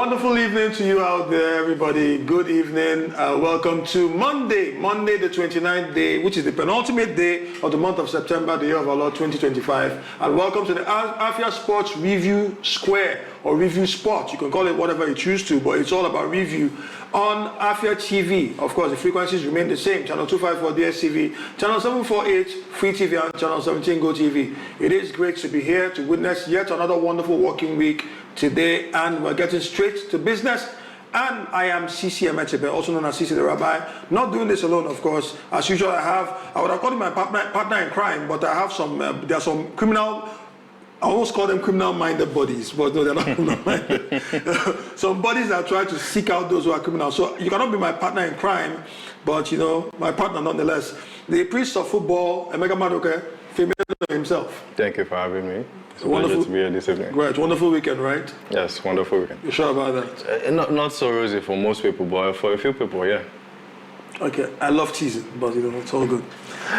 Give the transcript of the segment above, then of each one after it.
wonderful evening to you out there, everybody. Good evening. Welcome to Monday the 29th day, which is the penultimate day of the month of September, the year of our Lord 2025. And welcome to the Afia Sports Review Square, or Review Sport. You can call it whatever you choose to, but it's all about review on Afia TV. Of course, the frequencies remain the same. Channel 254 DSTV, Channel 748 Free TV, and Channel 17 Go TV. It is great to be here to witness yet another wonderful working week today, and we're getting straight to business. And I am CC Emechebe, also known as CC the Rabbi. Not doing this alone, of course. As usual, I would have called him my partner in crime, but I have some, there are some criminal, I almost call them criminal-minded bodies, but no, they're not criminal-minded. Some bodies that try to seek out those who are criminal. So you cannot be my partner in crime, but you know, my partner nonetheless. The priest of football, Emeka Maduke, female himself. Thank you for having me. It's wonderful to be here this evening. Great, wonderful weekend, right? Yes, wonderful weekend. You sure about that? Not so rosy for most people, but for a few people, yeah. Okay, I love teasing, but you know, it's all good.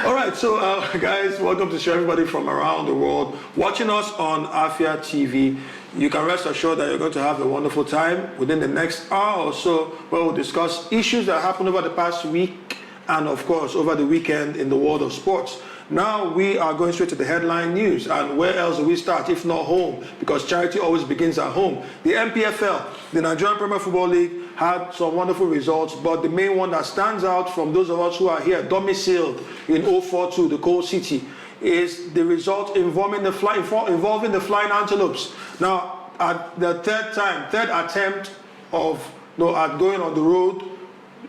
All right, so guys, welcome to show everybody from around the world watching us on Afia TV. You can rest assured that you're going to have a wonderful time within the next hour or so, where we'll discuss issues that happened over the past week and, of course, over the weekend in the world of sports. Now we are going straight to the headline news, and where else do we start if not home? Because charity always begins at home. The NPFL, the Nigerian Professional Football League, had some wonderful results, but the main one that stands out from those of us who are here domiciled in 042, the coal city, is the result involving the Flying Antelopes. Now, at the third attempt at going on the road,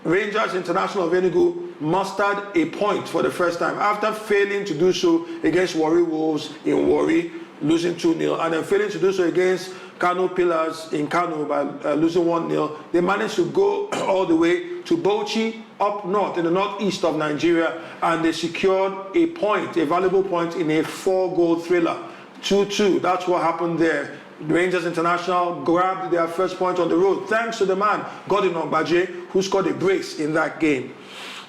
Rangers International of Enugu mustered a point for the first time after failing to do so against Warri Wolves in Warri, losing 2-0, and then failing to do so against Kano Pillars in Kano by losing 1-0. They managed to go all the way to Bauchi up north in the northeast of Nigeria, and they secured a point, a valuable point in a 4-goal thriller, 2-2. That's what happened there. Rangers International grabbed their first point on the road thanks to the man, Golden Eaglets, who scored a brace in that game.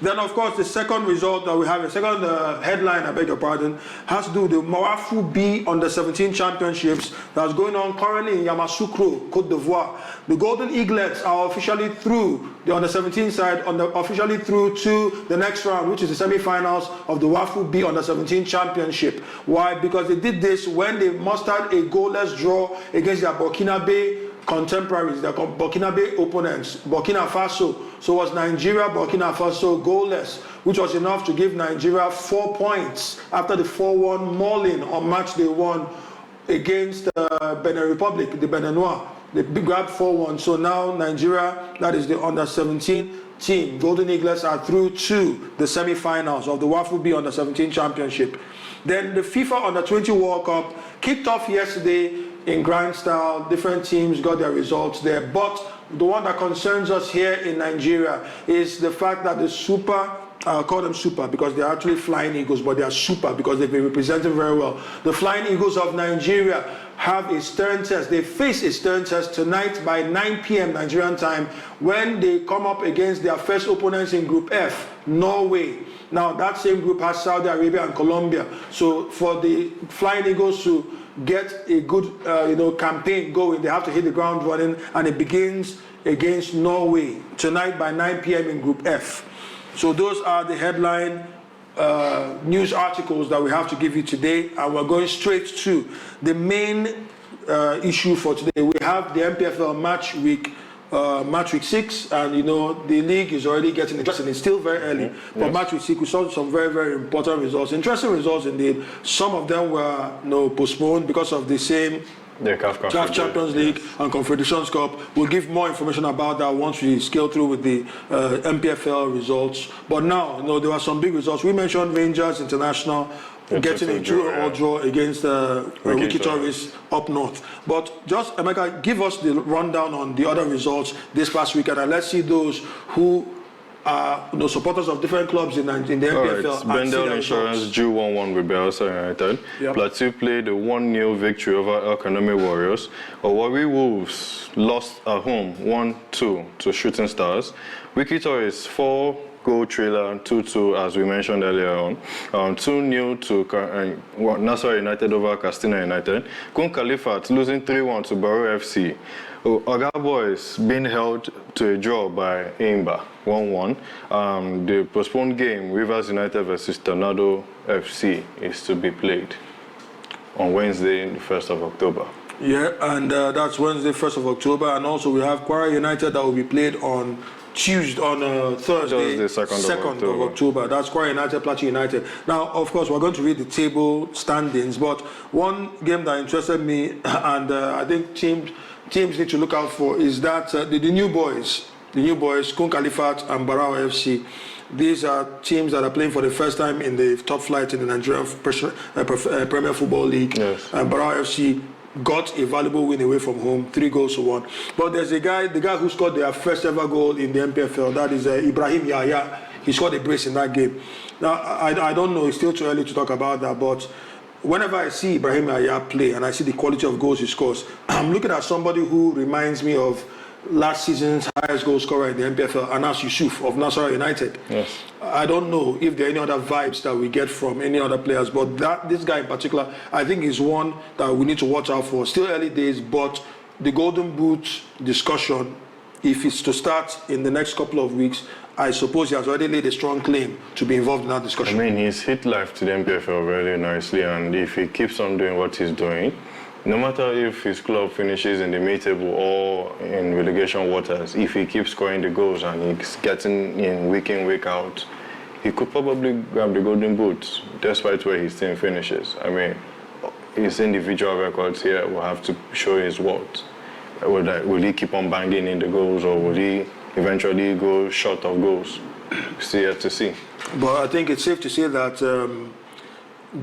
Then, of course, the second result that we have, the second headline, I beg your pardon, has to do with the WAFU B U17 Championships that's going on currently in Yamoussoukro, Côte d'Ivoire. The Golden Eaglets are officially through, on the 17 side, officially through to the next round, which is the semi-finals of the WAFU B U17 Championship. Why? Because they did this when they mustered a goalless draw against their Burkinabe contemporaries, their Burkinabe opponents, Burkina Faso. So it was Nigeria, Burkina Faso goalless, which was enough to give Nigeria 4 points after the 4-1 mauling on match day 1 against Benin Republic, the Beninois. They grabbed 4-1. So now Nigeria, that is the under-17 team, Golden Eaglets, are through to the semi-finals of the WAFU B U17 Championship. Then the FIFA Under-20 World Cup kicked off yesterday in grand style. Different teams got their results there, but the one that concerns us here in Nigeria is the fact that the Super, I'll call them Super because they're actually Flying Eagles, but they are Super because they've been represented very well. The Flying Eagles of Nigeria have a stern test. They face a stern test tonight by 9 p.m. Nigerian time when they come up against their first opponents in Group F, Norway. Now, that same group has Saudi Arabia and Colombia. So for the Flying Eagles to get a good campaign going, they have to hit the ground running, and it begins against Norway tonight by 9 p.m. in Group F. So those are the headline news articles that we have to give you today, and we're going straight to the main issue for today. We have the NPFL match week 6, and you know the league is already getting interested. It's still very early, but match week 6 we saw some very, very important results, interesting results indeed. Some of them were postponed because of the same CAF Champions League and Confederations Cup. We'll give more information about that once we scale through with the NPFL results. But now, there were some big results. We mentioned Rangers International getting a draw against Wikki Tourists up north. But just, Emeka, give us the rundown on the other results this past weekend, and let's see those who are supporters of different clubs in the NPFL. Bendel Insurance drew 1-1 with Bayelsa United. Plateau played a 1-0 victory over El Kaneme Warriors. Warri Wolves lost at home 1-2 to Shooting Stars. Wikki Tourists goal trailer, 2-2, as we mentioned earlier on. 2-0 to Nasarawa United over Katsina United. Kun Khalifat losing 3-1 to Barrow FC. Oga Boys being held to a draw by Imba, 1-1. The postponed game, Rivers United versus Tornado FC, is to be played on Wednesday, the 1st of October. Yeah, and that's Wednesday, 1st of October. And also we have Kwara United that will be played on Thursday, 2nd of October. That's Kwara United, Plateau United. Now, of course, we're going to read the table standings, but one game that interested me, and I think teams need to look out for, is that the new boys, Kun Khalifat and Barrow FC. These are teams that are playing for the first time in the top flight in the Nigerian Premier Football League. Yes. Barrow FC got a valuable win away from home, 3-1. But there's the guy who scored their first ever goal in the NPFL. That is Ibrahim Yahya. He scored a brace in that game. Now, I don't know, it's still too early to talk about that, but whenever I see Ibrahim Yahya play and I see the quality of goals he scores, I'm looking at somebody who reminds me of last season's highest goal scorer in the NPFL, Anas Yusuf of Nasarawa United. Yes. I don't know if there are any other vibes that we get from any other players, but this guy in particular, I think is one that we need to watch out for. Still early days, but the Golden Boot discussion, if it's to start in the next couple of weeks, I suppose he has already laid a strong claim to be involved in that discussion. I mean, he's hit life to the NPFL really nicely, and if he keeps on doing what he's doing, no matter if his club finishes in the mid-table or in relegation waters, if he keeps scoring the goals and he's getting in week out, he could probably grab the Golden Boot, despite where his team finishes. I mean, his individual records here will have to show his worth. Will he keep on banging in the goals, or will he eventually go short of goals? Still yet to see. But I think it's safe to say that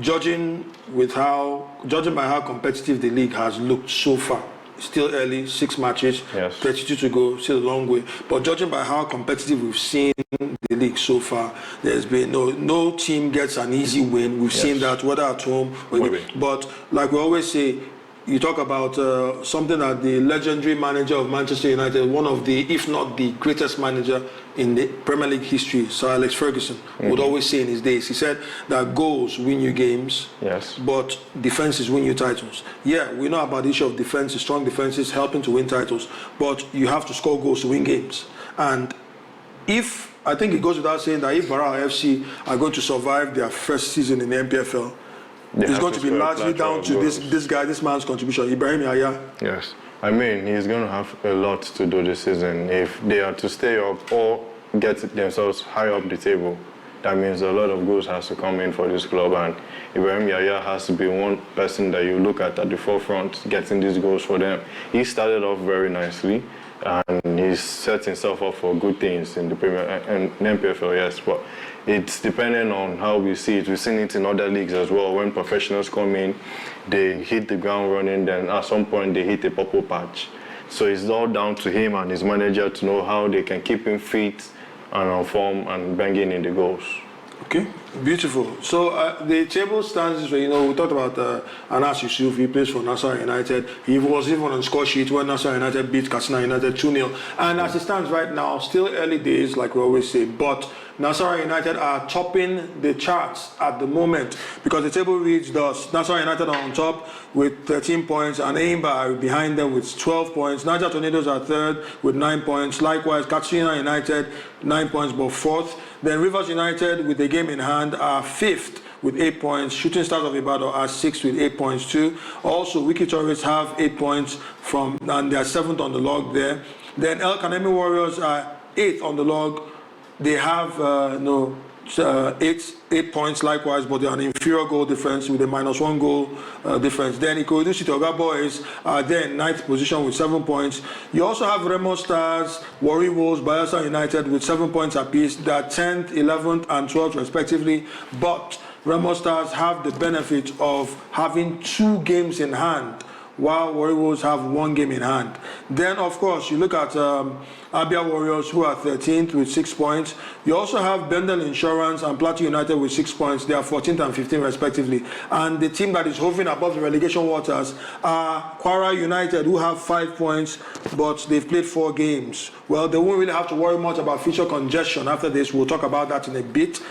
judging by how competitive the league has looked so far, still early, 6 matches, yes. 32 to go, still a long way. But judging by how competitive we've seen the league so far, there's been no team gets an easy win. We've seen that whether at home, but like we always say, you talk about something that the legendary manager of Manchester United, one of the, if not the greatest manager in the Premier League history, Sir Alex Ferguson, would always say in his days. He said that goals win you games, yes, but defenses win you titles. Yeah, we know about the issue of defenses, strong defenses helping to win titles, but you have to score goals to win games. And I think it goes without saying that if Barrow FC are going to survive their first season in the NPFL, it's going to be largely down to this man's contribution, Ibrahim Yahya. Yes. I mean, he's going to have a lot to do this season. If they are to stay up or get themselves high up the table, that means a lot of goals has to come in for this club. And Ibrahim Yahya has to be one person that you look at the forefront, getting these goals for them. He started off very nicely, and he's set himself up for good things in the Premier and NPFL, yes. But it's depending on how we see it. We've seen it in other leagues as well. When professionals come in, they hit the ground running, then at some point they hit a purple patch. So it's all down to him and his manager to know how they can keep him fit and on form and banging in the goals. Okay, beautiful. So the table stands, we talked about Anas Yusuf. He plays for Nasarawa United. He was even on the score sheet when Nasarawa United beat Katsina United 2-0. And as it stands right now, still early days, like we always say, but Nasarawa United are topping the charts at the moment, because the table reads thus: Nasarawa United are on top with 13 points, and Aimba are behind them with 12 points. Niger Tornadoes are third with 9 points. Likewise, Katsina United 9 points, but fourth. Then Rivers United, with a game in hand, are fifth with 8 points. Shooting Stars of Ibadan are sixth with 8 points too. Also, Wikki Tourists have 8 points and they are seventh on the log there. Then El Kanemi Warriors are eighth on the log. They have 8 points likewise, but they are an inferior goal difference with a -1 goal difference. Then Ikorodu City Oga Boys are there in 9th position with 7 points. You also have Remo Stars, Warri Wolves, Bayelsa United with 7 points apiece. They are 10th, 11th, and 12th respectively. But Remo Stars have the benefit of having 2 games in hand while Warriors have 1 game in hand. Then, of course, you look at Abia Warriors, who are 13th with 6 points. You also have Bendel Insurance and Plateau United with 6 points. They are 14th and 15th respectively. And the team that is hovering above the relegation waters are Kwara United, who have 5 points, but they've played 4 games. Well, they won't really have to worry much about future congestion after this. We'll talk about that in a bit.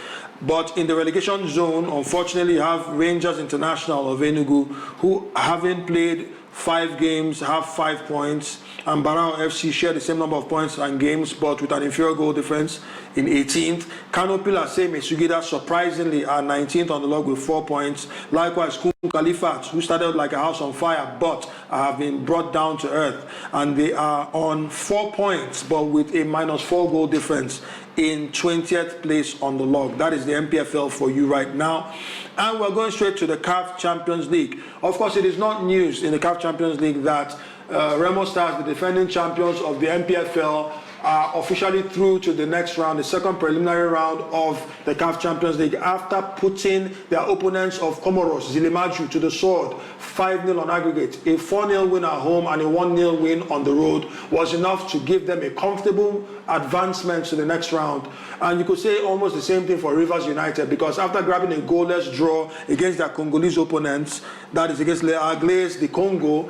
But in the relegation zone, unfortunately, you have Rangers International of Enugu, who haven't played 5 games, have 5 points, and Barao FC share the same number of points and games, but with an inferior goal difference in 18th. Kano Pillars, same as Sugida, surprisingly are 19th on the log with 4 points. Likewise, Kum Khalifat, who started like a house on fire, but have been brought down to earth, and they are on 4 points, but with a -4 goal difference in 20th place on the log. That is the NPFL for you right now. And we're going straight to the CAF Champions League. Of course, it is not news in the CAF Champions League that Remo Stars, the defending champions of the NPFL, are officially through to the next round, the second preliminary round of the CAF Champions League, after putting their opponents of Comoros, Zilimaju, to the sword, 5-0 on aggregate. A 4-0 win at home and a 1-0 win on the road was enough to give them a comfortable advancement to the next round. And you could say almost the same thing for Rivers United, because after grabbing a goalless draw against their Congolese opponents, that is against Les Aglés, the Congo,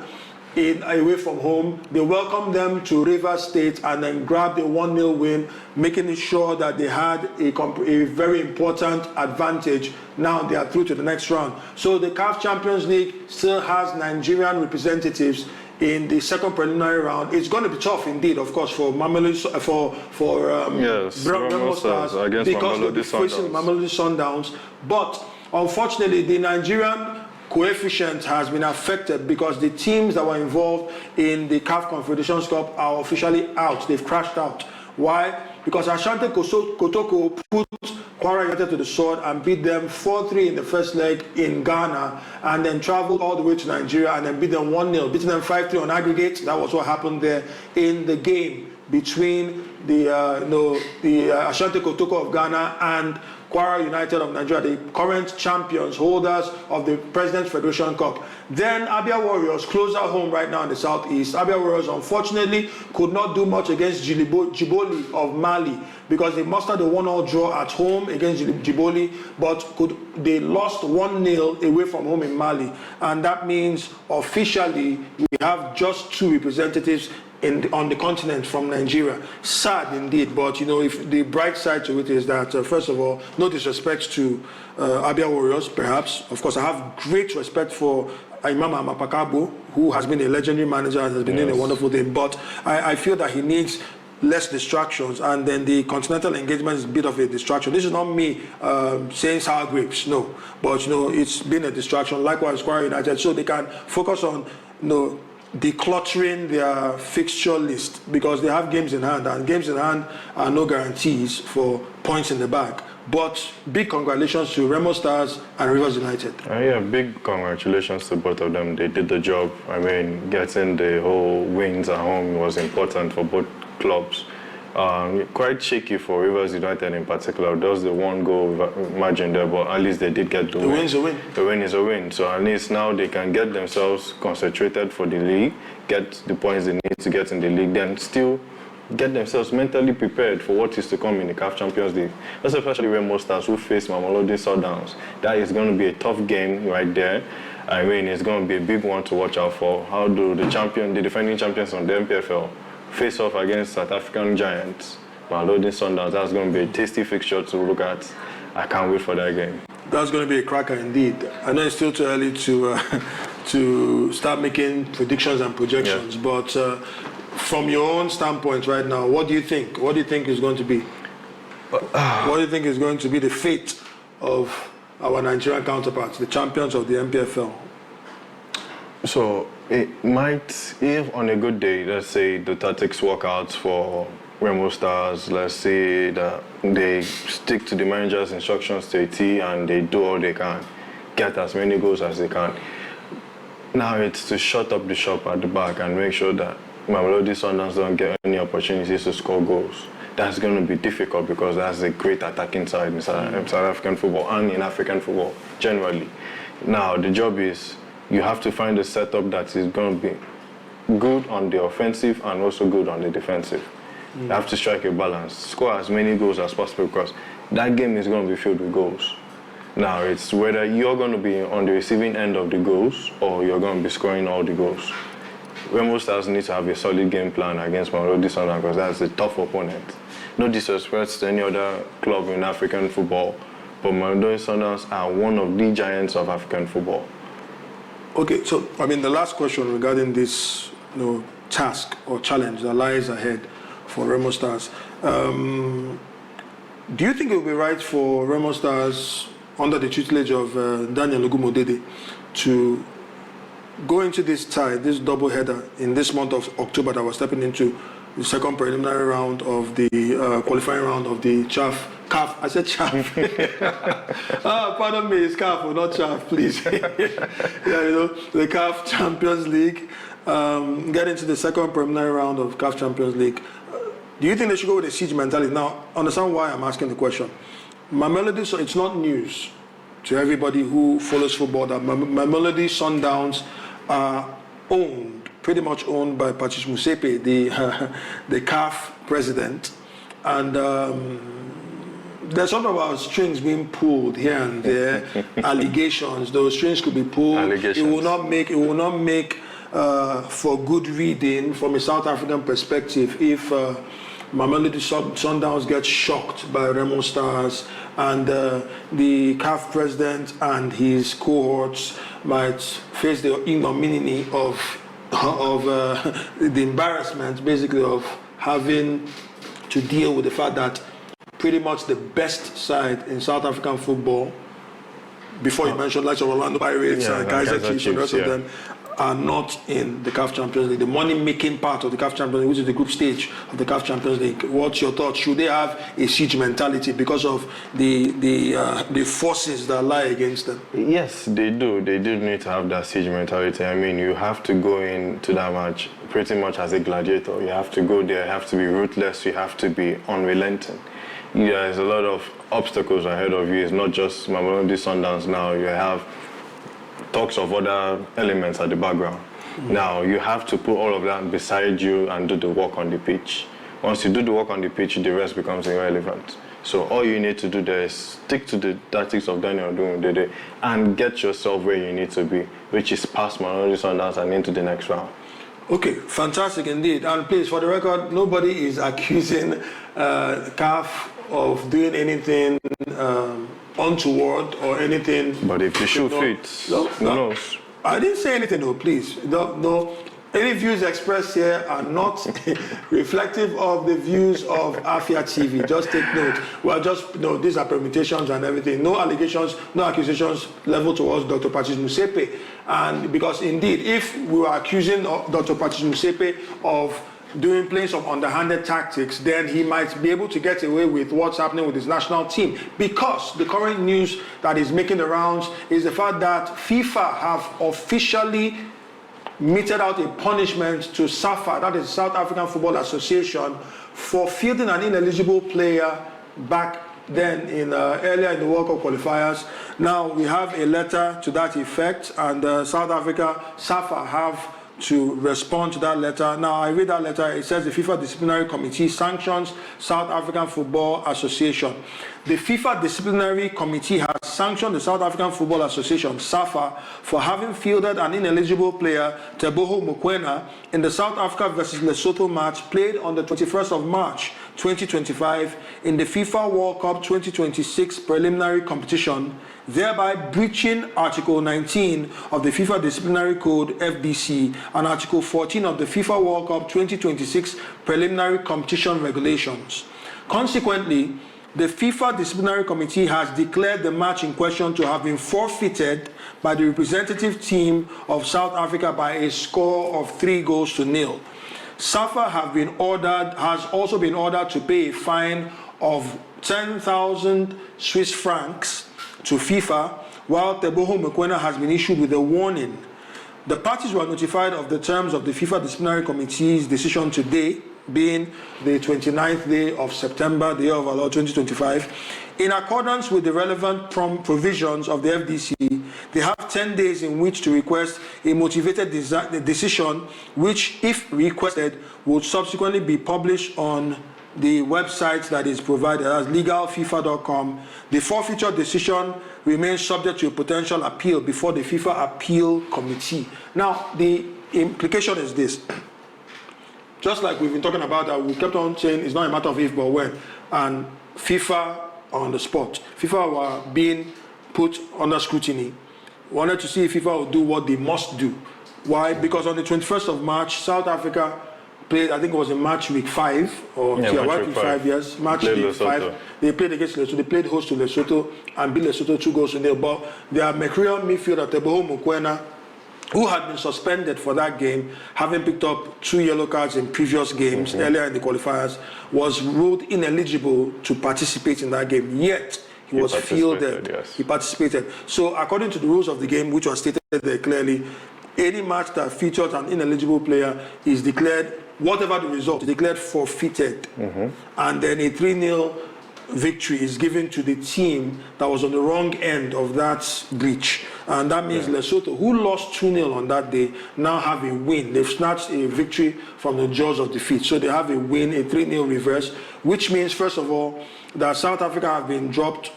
away from home, they welcomed them to Rivers State and then grabbed a 1-0 win, making sure that they had a very important advantage. Now they are through to the next round. So the CAF Champions League still has Nigerian representatives in the second preliminary round. It's going to be tough indeed, of course, for Remo Stars, because they'll be facing Mamelodi Sundowns. But unfortunately, the Nigerian coefficient has been affected because the teams that were involved in the CAF Confederations Cup are officially out. They've crashed out. Why? Because Asante Kotoko put Kwara United to the sword and beat them 4-3 in the first leg in Ghana, and then traveled all the way to Nigeria and then beat them 1-0, beating them 5-3 on aggregate. That was what happened there in the game between the Asante Kotoko of Ghana and Kwara United of Nigeria, the current champions, holders of the President's Federation Cup. Then Abia Warriors, close at home right now in the southeast. Abia Warriors, unfortunately, could not do much against Djiboli of Mali, because they mustered a 1-1 draw at home against Djiboli, but they lost 1-0 away from home in Mali. And that means officially we have just 2 representatives on the continent from Nigeria. Sad indeed, but if the bright side to it is that, first of all, no disrespect to Abia Warriors, perhaps. Of course, I have great respect for Imam Amapakabo, who has been a legendary manager and has been doing a wonderful thing, but I feel that he needs less distractions, and then the continental engagement is a bit of a distraction. This is not me saying sour grapes, no, but it's been a distraction. Likewise, Kwara United, so they can focus on decluttering their fixture list, because they have games in hand, and games in hand are no guarantees for points in the bag. But big congratulations to Remo Stars and Rivers United. Yeah, big congratulations to both of them. They did the job. I mean, getting the whole wins at home was important for both clubs. Quite shaky for Rivers United in particular. There was the 1 goal margin there, but at least they did get the win. The win's a win. The win is a win. So at least now they can get themselves concentrated for the league, get the points they need to get in the league, then still get themselves mentally prepared for what is to come in the CAF Champions League. That's especially Remo Stars, who face Mamelodi Sundowns. That is going to be a tough game right there. I mean, it's going to be a big one to watch out for. How do the defending champions on the NPFL face off against South African giants, Mamelodi Sundowns? That's going to be a tasty fixture to look at. I can't wait for that game. That's going to be a cracker indeed. I know it's still too early to start making predictions and projections, but from your own standpoint right now, what do you think? What do you think is going to be? What do you think is going to be the fate of our Nigerian counterparts, the champions of the NPFL? So it might, if on a good day, let's say the tactics work out for Remo Stars, let's say that they stick to the manager's instructions to a T and they do all they can, get as many goals as they can. Now it's to shut up the shop at the back and make sure that Mamelodi Sundowns don't get any opportunities to score goals. That's going to be difficult, because that's a great attacking side in South African football and in African football generally. Now the job is you have to find a setup that is going to be good on the offensive and also good on the defensive. You have to strike a balance, score as many goals as possible, because that game is going to be filled with goals. Now, it's whether you're going to be on the receiving end of the goals or you're going to be scoring all the goals. Remo Stars need to have a solid game plan against Mamelodi Sundowns, because that's a tough opponent. No disrespect to any other club in African football, but Mamelodi Sundowns are one of the giants of African football. Okay, so I mean, the last question regarding this, task or challenge that lies ahead for Remo Stars. Do you think it would be right for Remo Stars, under the tutelage of Daniel Ogumodede, to go into this tie, this double header in this month of October that we're stepping into, the second preliminary round of the qualifying round of the CAF? I said CAF. Pardon me, it's CAF, not CAF, please. The CAF Champions League. Get into the second preliminary round of CAF Champions League. Do you think they should go with a siege mentality? Now, understand why I'm asking the question. Mamelodi, so it's not news to everybody who follows football that Mamelodi Sundowns are pretty much owned by Patrice Motsepe, the CAF president. And there's something about strings being pulled here and there, allegations. Those strings could be pulled. It will not make for good reading from a South African perspective if Mamelodi Sundowns gets shocked by Remo Stars, and the CAF president and his cohorts might face the ignominy of the embarrassment, basically, of having to deal with the fact that pretty much the best side in South African football, before you mentioned like Orlando Pirates and Kaizer Chiefs and the rest of them, are not in the CAF Champions League, the money-making part of the CAF Champions League, which is the group stage of the CAF Champions League. What's your thoughts? Should they have a siege mentality because of the forces that lie against them? Yes, they do. They do need to have that siege mentality. I mean, you have to go into that match pretty much as a gladiator. You have to go there, you have to be ruthless, you have to be unrelenting. There's a lot of obstacles ahead of you. It's not just Mamelodi Sundowns now. You have talks of other elements at the background. Now, you have to put all of that beside you and do the work on the pitch. Once you do the work on the pitch, the rest becomes irrelevant. So all you need to do there is stick to the tactics of Daniel Ogumodede and get yourself where you need to be, which is past Mamelodi Sundowns and into the next round. Okay, fantastic indeed. And please, for the record, nobody is accusing CAF of doing anything untoward or anything. But if the shoe fits, who knows? I didn't say anything, no, please. No. Any views expressed here are not reflective of the views of Afia TV. Just take note. These are permutations and everything. No allegations, no accusations leveled towards Dr. Patrice Motsepe. And because indeed, if we were accusing Dr. Patrice Motsepe of playing some underhanded tactics, then he might be able to get away with what's happening with his national team. Because the current news that is making the rounds is the fact that FIFA have officially meted out a punishment to SAFA, that is South African Football Association, for fielding an ineligible player back then earlier in the World Cup qualifiers. Now we have a letter to that effect, and South Africa, SAFA, have to respond to that letter. Now, I read that letter. It says the FIFA Disciplinary Committee sanctions South African Football Association. The FIFA Disciplinary Committee has sanctioned the South African Football Association, SAFA, for having fielded an ineligible player, Teboho Mokoena, in the South Africa versus Lesotho match played on the 21st of March 2025 in the FIFA World Cup 2026 preliminary competition, thereby breaching Article 19 of the FIFA Disciplinary Code FDC and Article 14 of the FIFA World Cup 2026 preliminary competition regulations. Consequently, the FIFA Disciplinary Committee has declared the match in question to have been forfeited by the representative team of South Africa by a score of 3-0. SAFA has also been ordered to pay a fine of 10,000 Swiss francs to FIFA, while Teboho Mokoena has been issued with a warning. The parties were notified of the terms of the FIFA Disciplinary Committee's decision today, being the 29th day of September, the year of our Lord 2025. In accordance with the relevant provisions of the FDC, they have 10 days in which to request a motivated decision, which, if requested, would subsequently be published on the website that is provided as legalfifa.com. The forfeiture decision remains subject to a potential appeal before the FIFA Appeal Committee. Now, the implication is this. Just like we've been talking about, that we kept on saying it's not a matter of if but when, and FIFA on the spot. FIFA were being put under scrutiny. Wanted to see if FIFA would do what they must do. Why? Because on the 21st of March, South Africa played, I think it was in match week 5, or match week 5, yes, match week 5. They played against Lesotho. They played host to Lesotho and beat Lesotho 2-0. But their mercurial midfielder, Teboho Mokoena, who had been suspended for that game, having picked up 2 yellow cards in previous games earlier in the qualifiers, was ruled ineligible to participate in that game. Yet, he was fielded. Yes. He participated. So, according to the rules of the game, which was stated there clearly, any match that features an ineligible player is declared, whatever the result, declared forfeited. And then a 3-0 victory is given to the team that was on the wrong end of that breach. And that means Lesotho, who lost 2-0 on that day, now have a win. They've snatched a victory from the jaws of defeat. So they have a win, a 3-0 reverse, which means, first of all, that South Africa have been docked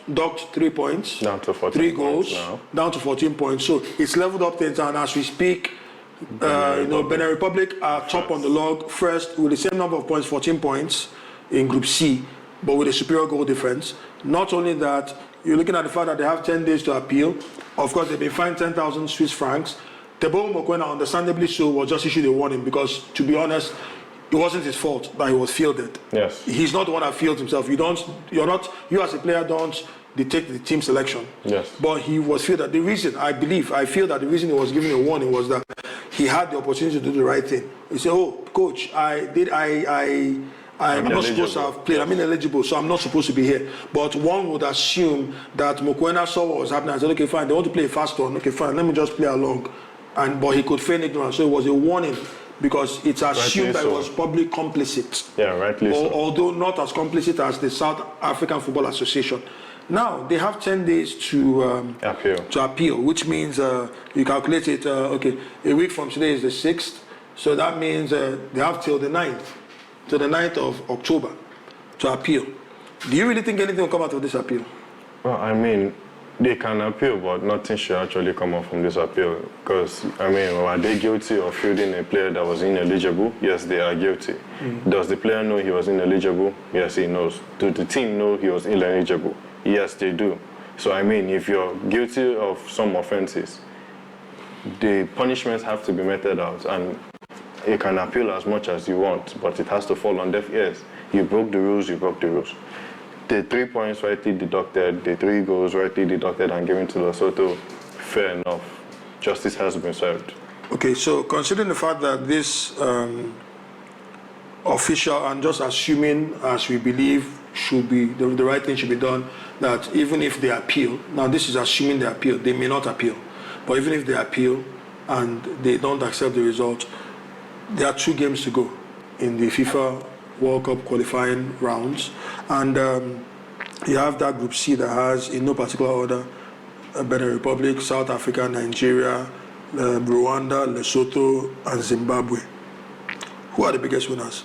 3 points, down to 14 3 goals, now. down to 14 points. So it's leveled up things, and as we speak, Benin Republic are top on the log, first with the same number of points, 14 points in Group C, but with a superior goal difference. Not only that, you're looking at the fact that they have 10 days to appeal. Of course, they've been fined 10,000 Swiss francs. Teboho Mokoena, understandably so, was just issued a warning because, to be honest, it wasn't his fault that he was fielded. Yes. He's not the one that fields himself. You as a player don't dictate the team selection. Yes. But he was fielded. The reason, I feel that the reason he was given a warning was that he had the opportunity to do the right thing. He said, "Oh, coach, I'm not supposed to have played. I'm ineligible, so I'm not supposed to be here." But one would assume that Mokoena saw what was happening and said, "Okay, fine, they want to play a fast one. Okay, fine, let me just play along." But he could feign ignorance, so it was a warning because it's assumed that he was probably complicit. Yeah, rightly so. Although not as complicit as the South African Football Association. Now, they have 10 days to appeal, which means you calculate it, a week from today is the 6th, so that means they have till the 9th of October to appeal. Do you really think anything will come out of this appeal? Well, I mean, they can appeal, but nothing should actually come out from this appeal. Because, I mean, are they guilty of fielding a player that was ineligible? Yes, they are guilty. Does the player know he was ineligible? Yes, he knows. Do the team know he was ineligible? Yes, they do. So, I mean, if you're guilty of some offenses, the punishments have to be meted out. And you can appeal as much as you want, but it has to fall on deaf ears. You broke the rules, you broke the rules. The 3 points rightly deducted, the 3 goals rightly deducted and given to Lesotho, fair enough. Justice has been served. Okay, so considering the fact that this official, and just assuming as we believe should be, the right thing should be done, that even if they appeal, now this is assuming they appeal, they may not appeal, but even if they appeal and they don't accept the result, there are 2 games to go in the FIFA World Cup qualifying rounds, and you have that Group C that has, in no particular order, Benin Republic, South Africa, Nigeria, Rwanda, Lesotho, and Zimbabwe. Who are the biggest winners?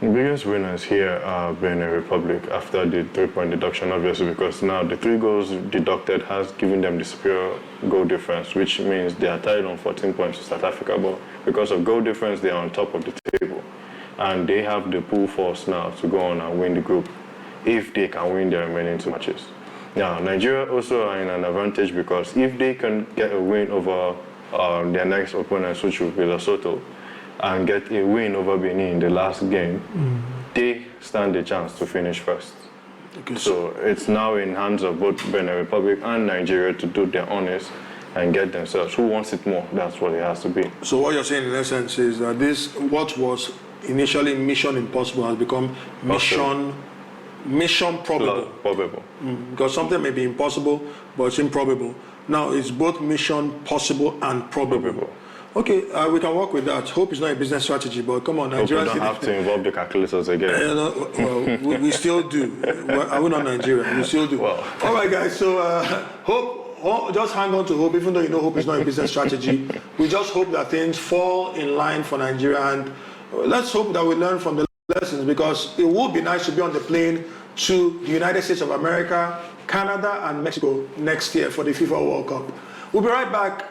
The biggest winners here are Benin Republic after the 3-point deduction, obviously, because now the 3 goals deducted has given them the superior goal difference, which means they are tied on 14 points to South Africa, but because of goal difference, they are on top of the table. And they have the pull force now to go on and win the group if they can win their remaining 2 matches. Now, Nigeria also are in an advantage because if they can get a win over their next opponents, which will be Lesotho, and get a win over Benin in the last game, they stand a chance to finish first. Okay, so it's now in hands of both Benin Republic and Nigeria to do their honors and get themselves. Who wants it more? That's what it has to be. So what you're saying in essence is that this, what was initially mission impossible, has become mission probable. Probable. Because something may be impossible, but it's improbable. Now it's both mission possible and probable. Okay, we can work with that. Hope is not a business strategy, but come on, Hope we Nigerians. don't have to involve the calculators again. Well, we still do. Are we not Nigeria? We still do. Well. All right, guys. So hope, just hang on to hope, even though you know hope is not a business strategy. We just hope that things fall in line for Nigeria, and let's hope that we learn from the lessons, because it would be nice to be on the plane to the United States of America, Canada, and Mexico next year for the FIFA World Cup. We'll be right back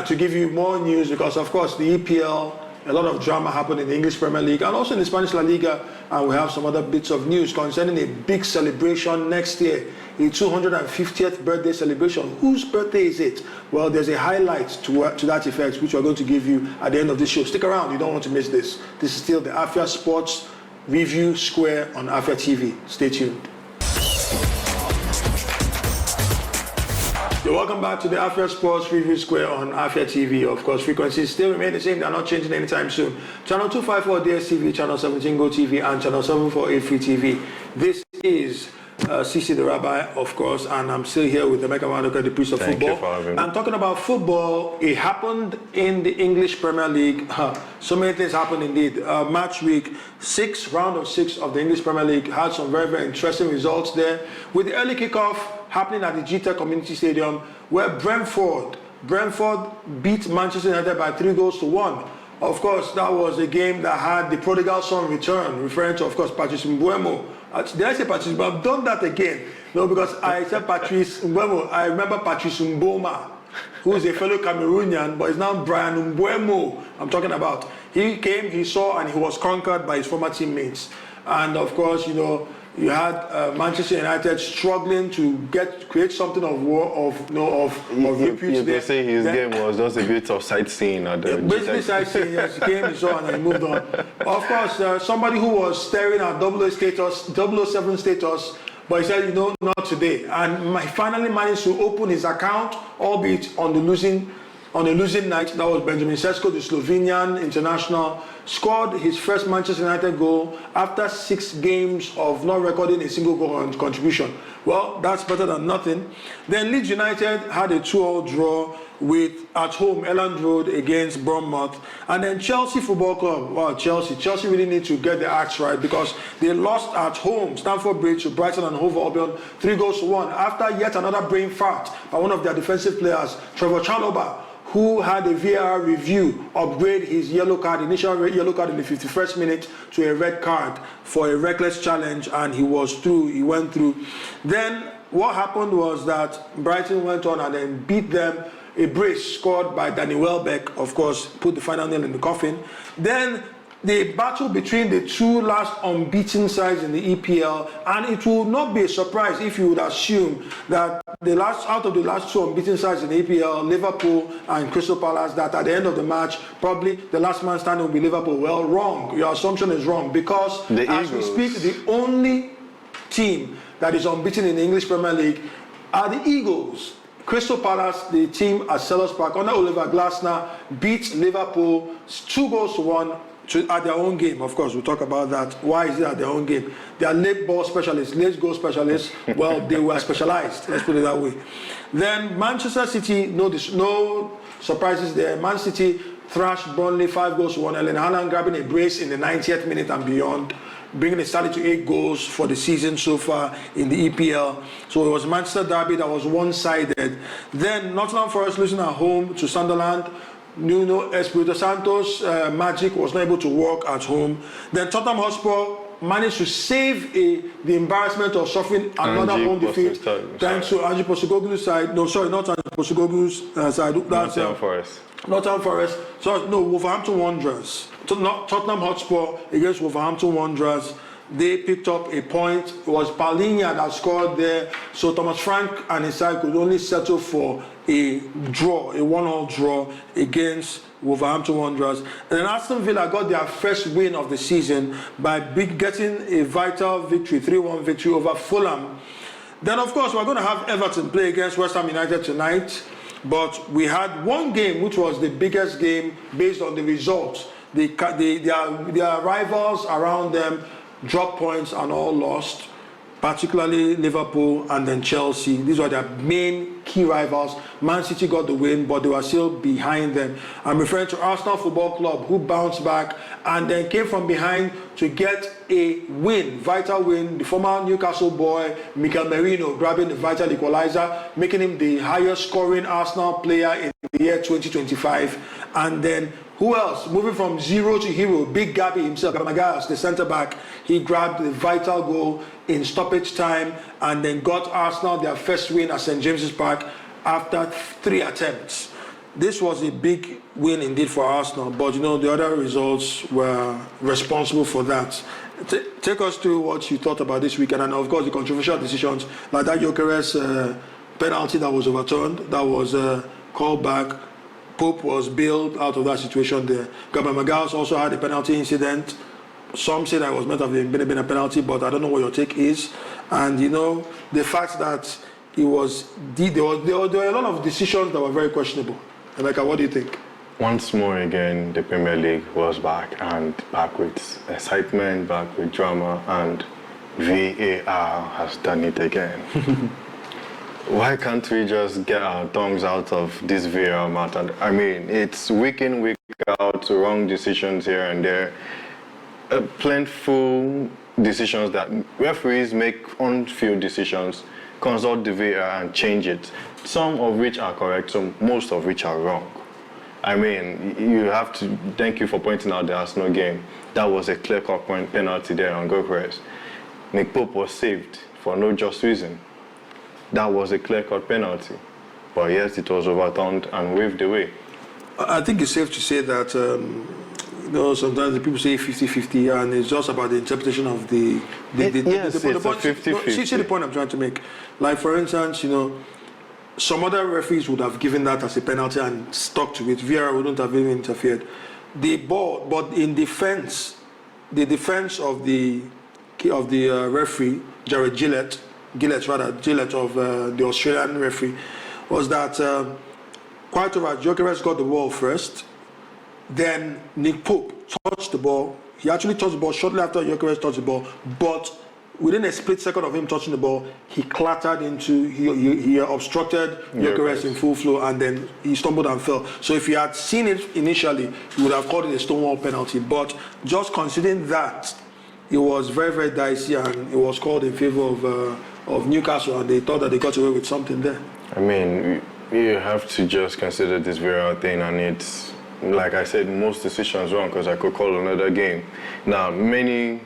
to give you more news, because of course the EPL, a lot of drama happened in the English Premier League and also in the Spanish La Liga, and we have some other bits of news concerning a big celebration next year, a 250th birthday celebration. Whose birthday is it? Well, there's a highlight to that effect, which we're going to give you at the end of this show. Stick around, you don't want to miss this. This is still the Afia Sports Review Square on Afia TV. Stay tuned. Welcome back to the Afia Sports Review Square on Afia TV. Of course, frequencies still remain the same. They're not changing anytime soon. Channel 254 DSTV, Channel 17 Go TV, and Channel 748 Free TV. This is CC the Rabbi, of course, and I'm still here with Emeka Maduka, the priest of football. You for having me. I'm talking about football. It happened in the English Premier League. So many things happened indeed. Match week 6, round of 6 of the English Premier League had some very, very interesting results there. With the early kickoff happening at the GTEC Community Stadium, where Brentford beat Manchester United by 3-1. Of course, that was a game that had the prodigal son return, referring to, of course, Patrice Mbeumo. Did I say Patrice? But I've done that again. No, because I said Patrice Mbeumo. I remember Patrice Mboma, who is a fellow Cameroonian, but is now Brian Mbeumo I'm talking about. He came, he saw, and he was conquered by his former teammates. And of course, you know, you had Manchester United struggling to create something of repute. You can say his game was just a bit of sightseeing at the basically sightseeing. Yes, he came, he saw, and he moved on. Of course, somebody who was staring at 007 status, but he said, you know, not today. And he finally managed to open his account, albeit on a losing night. That was Benjamin Sesko, the Slovenian international, scored his first Manchester United goal after 6 games of not recording a single goal on contribution. Well, that's better than nothing. Then Leeds United had a 2-2 draw at home, Elland Road against Bournemouth. And then Chelsea Football Club, wow, Chelsea really need to get their acts right, because they lost at home, Stamford Bridge, to Brighton and Hove Albion, 3-1, after yet another brain fart by one of their defensive players, Trevor Chalobah, who had a VAR review upgrade his initial yellow card in the 51st minute to a red card for a reckless challenge, and he went through. Then what happened was that Brighton went on and then beat them. A brace scored by Danny Welbeck, of course, put the final nail in the coffin. Then the battle between the two last unbeaten sides in the EPL, and it will not be a surprise if you would assume that out of the last 2 unbeaten sides in the EPL, Liverpool and Crystal Palace, that at the end of the match, probably the last man standing will be Liverpool. Well, wrong. Your assumption is wrong, because as we speak, the only team that is unbeaten in the English Premier League are the Eagles. Crystal Palace, the team at Selhurst Park under Oliver Glasner, beat Liverpool 2-1 at their own game. Of course, we'll talk about that. Why is it at their own game? They are late goal specialists. Well, they were specialized. Let's put it that way. Then Manchester City, no surprises there. Man City thrashed Burnley 5-1. Erling Haaland grabbing a brace in the 90th minute and beyond, bringing it started to 8 goals for the season so far in the EPL. So it was Manchester derby that was one-sided. Then Nottingham Forest losing at home to Sunderland. Nuno Espirito Santos' magic was not able to work at home. Then Tottenham Hotspur managed to save the embarrassment of suffering another home defeat thanks to Ange Postecoglou's side. No, sorry, not Ange Postecoglou's side. That's Nottingham Forest. Nottingham Forest. So no, Wolverhampton Wanderers. Tottenham Hotspur against Wolverhampton Wanderers. They picked up a point. It was Paulinho that scored there. So Thomas Frank and his side could only settle for a draw, a 1-1 draw against Wolverhampton Wanderers. And then Aston Villa got their first win of the season by getting a vital victory, 3-1 victory over Fulham. Then, of course, we're going to have Everton play against West Ham United tonight. But we had one game which was the biggest game based on the results. Their rivals around them dropped points and all lost. particularly Liverpool and then Chelsea. These were their main key rivals. Man City got the win, but they were still behind them. I'm referring to Arsenal Football Club, who bounced back and then came from behind to get a win, vital win. The former Newcastle boy, Mikel Merino, grabbing the vital equalizer, making him the highest scoring Arsenal player in the year 2025. And then who else? Moving from zero to hero, Big Gabby himself, Magas, the centre-back, he grabbed the vital goal in stoppage time and then got Arsenal their first win at St. James's Park after 3 attempts. This was a big win indeed for Arsenal, but the other results were responsible for that. Take us through what you thought about this weekend, and of course the controversial decisions, like that Gyökeres penalty that was overturned, that was called back. Pope was bailed out of that situation there. Gabriel Magalhaes also had a penalty incident. Some say that it was meant to have been a penalty, but I don't know what your take is. And the fact that there were a lot of decisions that were very questionable. Emeka, what do you think? Once more again, the Premier League was back, and back with excitement, back with drama, and VAR has done it again. Why can't we just get our tongues out of this VAR matter? I mean, it's week in, week out, wrong decisions here and there. Plentiful decisions that referees make on-field decisions, consult the VAR and change it. Some of which are correct, most of which are wrong. I mean, you have to, thank you for pointing out the Arsenal game. That was a clear-cut penalty there on Gyökeres. Nick Pope was saved for no just reason. That was a clear-cut penalty. But yes, it was overturned and waved away. I think it's safe to say that, sometimes the people say 50-50, and it's just about the interpretation of the yes, it's a 50-50. See the point I'm trying to make. Like, for instance, some other referees would have given that as a penalty and stuck to it. VAR wouldn't have even interfered. The ball, but in defense, the defense of the referee, Jared Gillett of the Australian referee, was that quite over, Gyökeres got the ball first, then Nick Pope touched the ball. He actually touched the ball shortly after Gyökeres touched the ball, but within a split second of him touching the ball, he clattered into, he obstructed Gyökeres in full flow, and then he stumbled and fell. So if he had seen it initially, he would have called it a stonewall penalty. But just considering that, it was very, very dicey, and it was called in favor of Newcastle, and they thought that they got away with something there. I mean, you have to just consider this VAR thing, and it's, like I said, most decisions wrong, because I could call another game. Now, many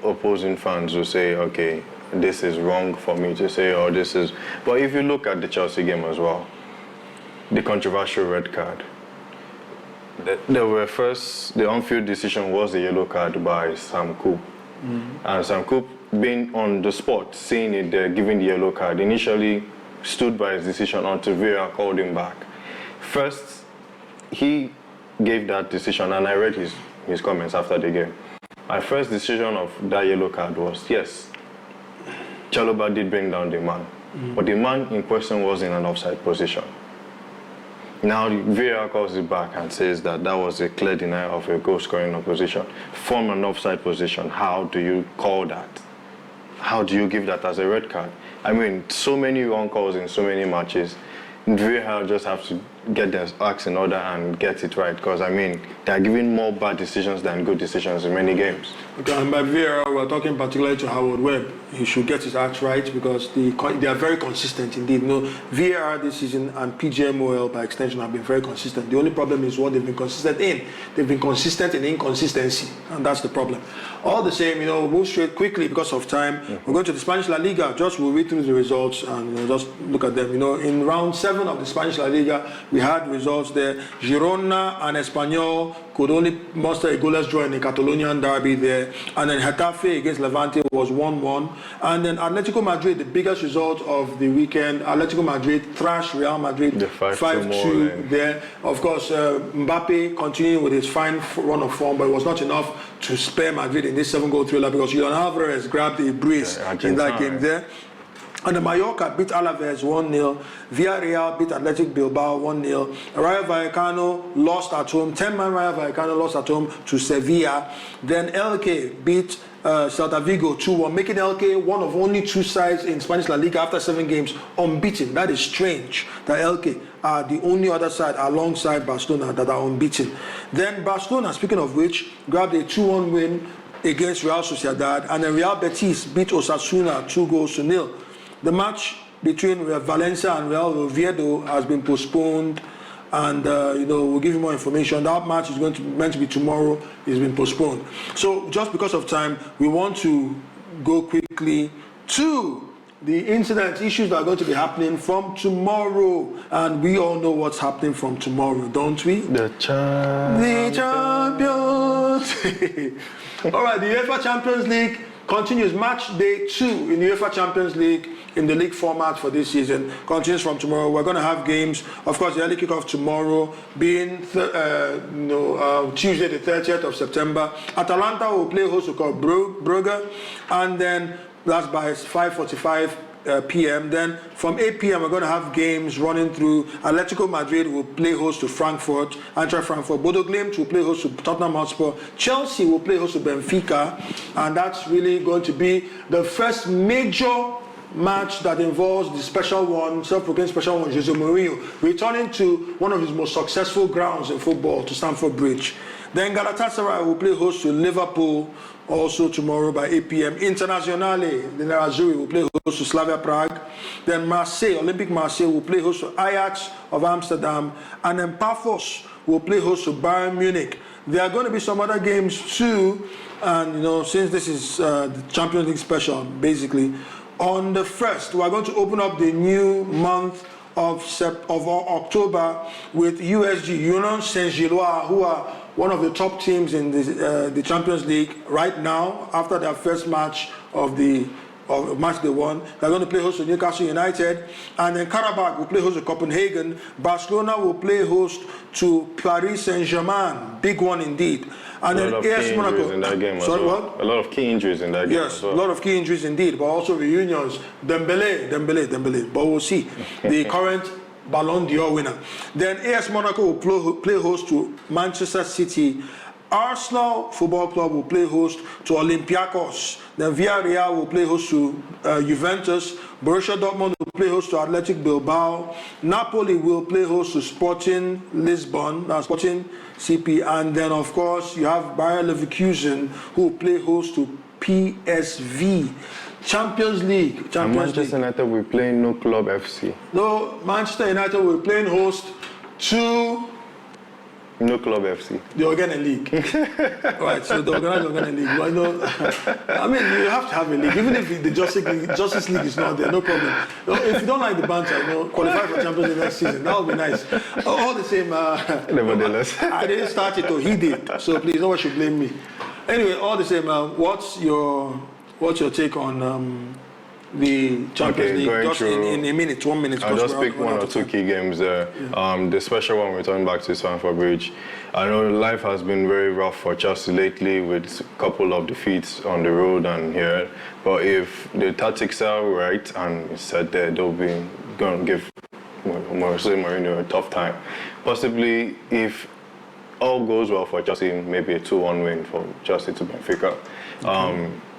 opposing fans will say, okay, this is wrong for me to say, or this is... But if you look at the Chelsea game as well, the controversial red card, the on-field decision was a yellow card by Sam Coop. And Sam Coop, being on the spot, seeing it there, giving the yellow card, initially stood by his decision until VAR called him back. First, he gave that decision, and I read his comments after the game. My first decision of that yellow card was, yes, Chalobah did bring down the man, but the man in question was in an offside position. Now the VAR calls it back and says that was a clear denial of a goal-scoring opposition from an offside position. How do you call that? How do you give that as a red card? I mean, so many wrong calls in so many matches. VAR just have to get their acts in order and get it right, because I mean, they're giving more bad decisions than good decisions in many games. Okay, and by VAR, we're talking particularly to Howard Webb. He should get his acts right, because they are very consistent indeed. VAR this season and PGMOL by extension have been very consistent. The only problem is what they've been consistent in. They've been consistent in inconsistency, and that's the problem. All the same, we'll move straight quickly because of time. We're going to the Spanish La Liga. Just we'll read through the results and just look at them. In round 7 of the Spanish La Liga, we had results there. Girona and Espanyol could only muster a goalless draw in the Catalonian derby there. And then Getafe against Levante was 1-1. And then Atletico Madrid, the biggest result of the weekend, Atletico Madrid thrashed Real Madrid 5-2 there. Of course, Mbappe continuing with his fine run of form, but it was not enough to spare Madrid in this 7-goal thriller, because Julian Alvarez grabbed a brace in that game there. And the Mallorca beat Alaves 1-0. Villarreal beat Athletic Bilbao 1-0. Rayo Vallecano lost at home. 10-man Rayo Vallecano lost at home to Sevilla. Then Elche beat Celta Vigo 2-1, making LK one of only 2 sides in Spanish La Liga after 7 games unbeaten. That is strange that LK are the only other side alongside Barcelona that are unbeaten. Then Barcelona, speaking of which, grabbed a 2-1 win against Real Sociedad, and then Real Betis beat Osasuna 2-0. The match between Valencia and Real Oviedo has been postponed, and we'll give you more information. That match is meant to be tomorrow. It's been postponed. So just because of time, we want to go quickly to the incident issues that are going to be happening from tomorrow, and we all know what's happening from tomorrow, don't we? The champions. All right, the UEFA Champions League continues. Match day 2 in the UEFA Champions League in the league format for this season continues from tomorrow. We're going to have games. Of course, the early kickoff tomorrow being Tuesday the 30th of September. Atalanta will play host to Brugge, and then that's by 5:45 p.m. Then from 8 p.m. we're going to have games running through. Atletico Madrid will play host to Frankfurt, Eintracht Frankfurt. Bodo Glimt will play host to Tottenham Hotspur. Chelsea will play host to Benfica, and that's really going to be the first major match that involves the self-proclaimed special one, Jose Mourinho, returning to one of his most successful grounds in football, to Stamford Bridge. Then Galatasaray will play host to Liverpool also tomorrow by 8 p.m. Internazionale, the Nerazzurri will play host to Slavia Prague. Then Olympic Marseille will play host to Ajax of Amsterdam. And then Paphos will play host to Bayern Munich. There are going to be some other games too. And since this is the Champions League special, basically, on the 1st, we are going to open up the new month of October with USG, Union Saint-Gilloise, who are one of the top teams in the Champions League right now after their first match of match they won. They're going to play host to Newcastle United, and then Karabakh will play host to Copenhagen. Barcelona will play host to Paris Saint-Germain, big one indeed. And then AS Monaco. In that game Sorry, well. what? A lot of key injuries in that game. Yes, a lot of key injuries indeed, but also reunions. Dembele. But we'll see. The current Ballon d'Or winner. Then AS Monaco will play host to Manchester City. Arsenal Football Club will play host to Olympiacos. Then Villarreal will play host to Juventus. Borussia Dortmund will play host to Athletic Bilbao. Napoli will play host to Sporting Lisbon, Sporting CP. And then, of course, you have Bayer Leverkusen, who will play host to PSV. Champions League. Manchester United will play No Club FC. No, Manchester United will play host to No Club FC. The Organic League. Right, so the Organic League. Well, I mean, you have to have a league. Even if the Justice League is not there, no problem. If you don't like the banter, qualify for Champions League next season. That would be nice. All the same, nevertheless. I didn't start it, he did. So please, no one should blame me. Anyway, all the same, what's your take on the Champions League? Just in a minute, 1 minute. I'll just pick one or two key games there. Yeah. The special one, returning back to Stamford Bridge. I know life has been very rough for Chelsea lately with a couple of defeats on the road and here. But if the tactics are right and it's set there, they'll be going to give Jose Mourinho a tough time. Possibly, if all goes well for Chelsea, maybe a 2-1 win for Chelsea to Benfica.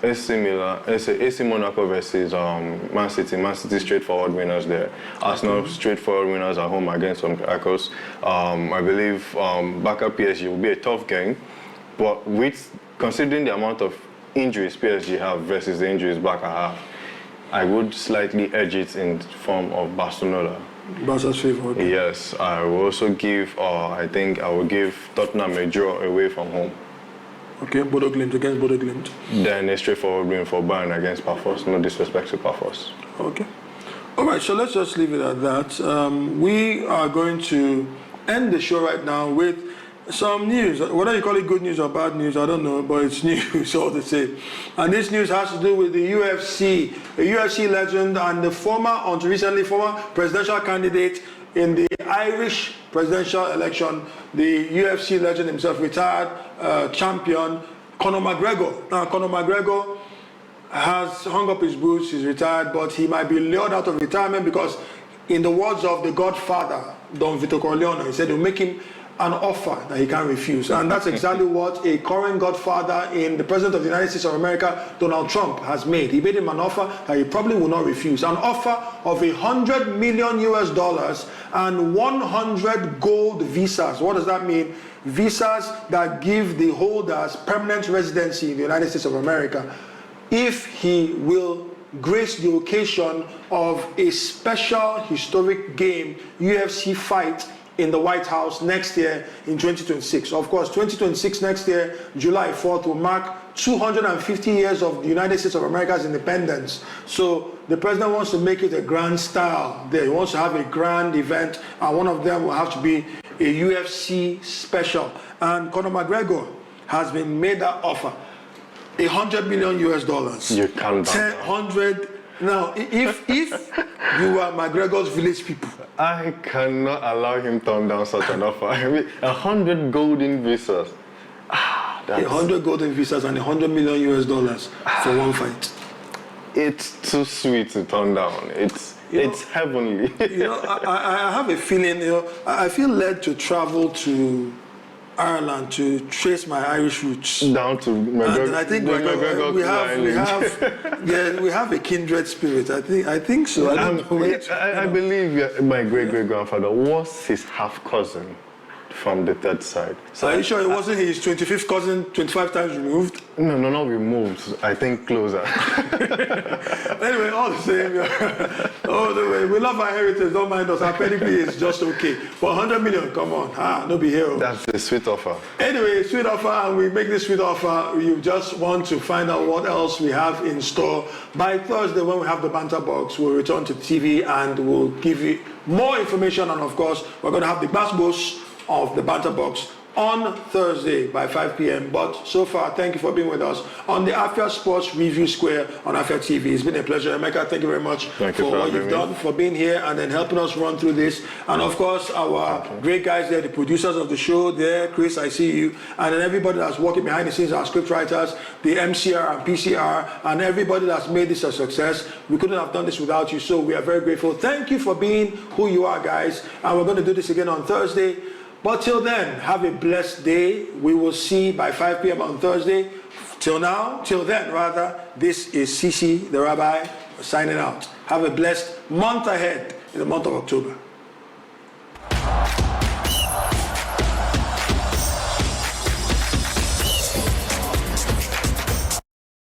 AC Monaco versus Man City. Man City straightforward winners there. Arsenal straightforward winners at home against Olympiacos. I believe backup PSG will be a tough game, but considering the amount of injuries PSG have versus the injuries back at half, I would slightly edge it in form of Barcelona. Barca's favourite. Yes, I will also give. I think I will give Tottenham a draw away from home. Okay, Bodo Glimt against Bodo Glimt. Then a straightforward win for Bayern against Paphos. No disrespect to Paphos. Okay. All right, so let's just leave it at that. We are going to end the show right now with some news. Whether you call it good news or bad news, I don't know, but it's news all the same. And this news has to do with the UFC, a UFC legend and the former presidential candidate in the Irish presidential election, the UFC legend himself, retired champion, Conor McGregor. Now, Conor McGregor has hung up his boots, he's retired, but he might be lured out of retirement because, in the words of the Godfather, Don Vito Corleone, he said he'll make him an offer that he can't refuse. And that's exactly what a current godfather in the President of the United States of America, Donald Trump, has made. He made him an offer that he probably will not refuse. An offer of $100 million and 100 gold visas. What does that mean? Visas that give the holders permanent residency in the United States of America if he will grace the occasion of a special historic game, UFC fight, in the White House next year in 2026. Of course, 2026 next year, July 4th, will mark 250 years of the United States of America's independence. So the president wants to make it a grand style there. He wants to have a grand event, and one of them will have to be a UFC special. And Conor McGregor has been made that offer. $100 million. You can't. 100. Now, if you are McGregor's village people, I cannot allow him turn down such an offer. I mean, 100 golden visas. 100 golden visas and $100 million for one fight. It's too sweet to turn down. It's heavenly. I have a feeling. I feel led to travel to Ireland to trace my Irish roots down to McGregor. And I think we have a kindred spirit. I think so. I believe my great-great-grandfather was his half-cousin from the third side. So are you sure it wasn't his 25th cousin, 25 times removed? No, not removed. I think closer. Anyway, all the same. Oh, the way we love our heritage. Don't mind us. Our pedigree is just okay. For 100 million, come on. No be hero. That's a sweet offer. Anyway, sweet offer, and we make this sweet offer. You just want to find out what else we have in store. By Thursday, when we have the banter box, we'll return to TV and we'll give you more information. And of course, we're going to have the basketballs of the banter box on Thursday by 5 p.m. But so far, thank you for being with us on the Afia Sports Review Square on Afia TV. It's been a pleasure. Emeka, thank you very much for what you've done, for being here and then helping us run through this. And of course, our great guys there, the producers of the show there, Chris, I see you, and then everybody that's working behind the scenes, our script writers, the MCR and PCR, and everybody that's made this a success. We couldn't have done this without you, so we are very grateful. Thank you for being who you are, guys. And we're going to do this again on Thursday. But till then, have a blessed day. We will see by 5 p.m. on Thursday. Till then, this is Sisi, the Rabbi, signing out. Have a blessed month ahead in the month of October.